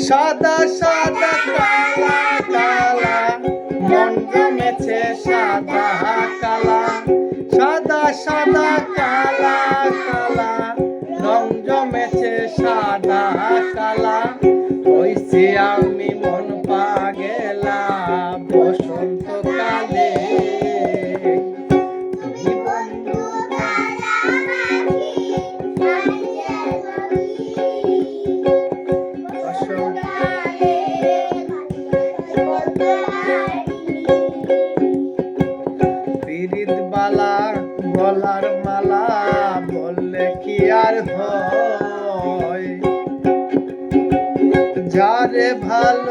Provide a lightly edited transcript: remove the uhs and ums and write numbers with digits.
সাদা সাদা কালা কালা মন জমেছে সাদা কালা সাদা সাদা কালা কালা রং জমেছে সাদা কালা হইছি আমি মন পাগেলা বসন্তকালে পিরিত বালা গলার মালা বললে কি আর হয় যারে ভালো